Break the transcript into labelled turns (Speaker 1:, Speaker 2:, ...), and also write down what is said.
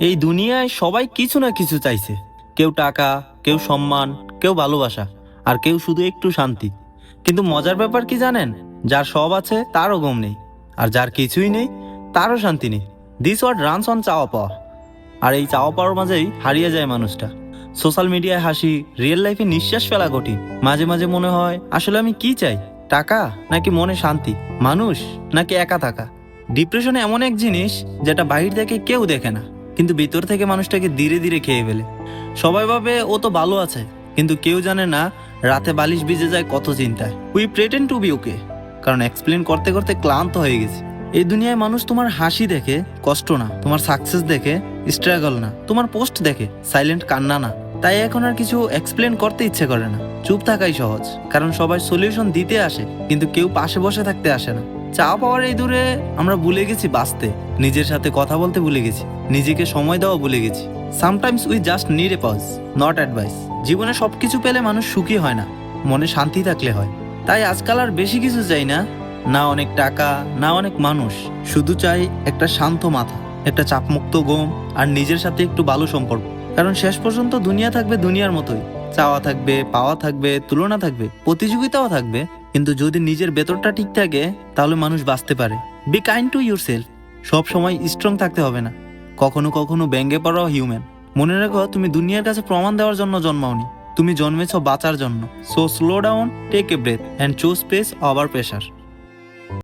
Speaker 1: এই দুনিয়ায় সবাই কিছু না কিছু চাইছে। কেউ টাকা, কেউ সম্মান, কেউ ভালোবাসা, আর কেউ শুধু একটু শান্তি। কিন্তু মজার ব্যাপার কি জানেন? যার সব আছে তারও ঘুম নেই, আর যার কিছুই নেই তারও শান্তি নেই। দিস ওয়ার্ড রানস অন চাওয়া পাওয়া। আর এই চাওয়া পাওয়ার মাঝেই হারিয়ে যায় মানুষটা। সোশ্যাল মিডিয়ায় হাসি, রিয়েল লাইফে নিঃশ্বাস ফেলা কঠিন। মাঝে মাঝে মনে হয় আসলে আমি কি চাই? টাকা নাকি মনে শান্তি? মানুষ নাকি একা থাকা? ডিপ্রেশনে এমন এক জিনিস যেটা বাহির থেকে কেউ দেখে না, কিন্তু ভিতর থেকে মানুষটাকে ধীরে ধীরে খেয়ে ফেলে। সবাই ভাবে ও তো ভালো আছে, কিন্তু কেউ জানে না রাতে বালিশ ভিজে যায় কত চিন্তায়। উই প্রেটেন্ড টু বি ওকে, কারণ এক্সপ্লেন করতে করতে ক্লান্ত হয়ে গেছি। এই দুনিয়ায় মানুষ তোমার হাসি দেখে কষ্ট না, তোমার সাকসেস দেখে স্ট্রাগল না, তোমার পোস্ট দেখে সাইলেন্ট কান্না না। তাই এখন আর কিছু এক্সপ্লেন করতে ইচ্ছে করে না, চুপ থাকাই সহজ। কারণ সবাই সলিউশন দিতে আসে, কিন্তু কেউ পাশে বসে থাকতে আসে না। চা পাওয়ার এই দূরে আমরা ভুলে গেছি বাঁচতে, নিজের সাথে কথা বলতে ভুলে গেছি, নিজেকে সময় দেওয়া ভুলে গেছি। Sometimes we just need a pause, not advice. জীবনে সবকিছু পেলে মানুষ সুখী হয় না, মনে শান্তি থাকলে হয়। তাই আজকাল আর বেশি কিছু চাই না, না অনেক টাকা, না অনেক মানুষ। শুধু চাই একটা শান্ত মাথা, একটা চাপমুক্ত ঘুম, আর নিজের সাথে একটু ভালো সম্পর্ক। কারণ শেষ পর্যন্ত দুনিয়া থাকবে দুনিয়ার মতোই। চাওয়া থাকবে, পাওয়া থাকবে, তুলনা থাকবে, প্রতিযোগিতাও থাকবে। কিন্তু যদি নিজের ভেতরটা ঠিক থাকে, তাহলে মানুষ বাঁচতে পারে। Be kind to your self. সব সময় স্ট্রং থাকতে হবে না, কখনো কখনো ব্যঙ্গে পড়াও হিউম্যান। মনে রাখো, তুমি দুনিয়ার কাছে প্রমাণ দেওয়ার জন্য জন্মাওনি, তুমি জন্মেছ বাঁচার জন্য। So slow down, take a breath, and choose pace over pressure.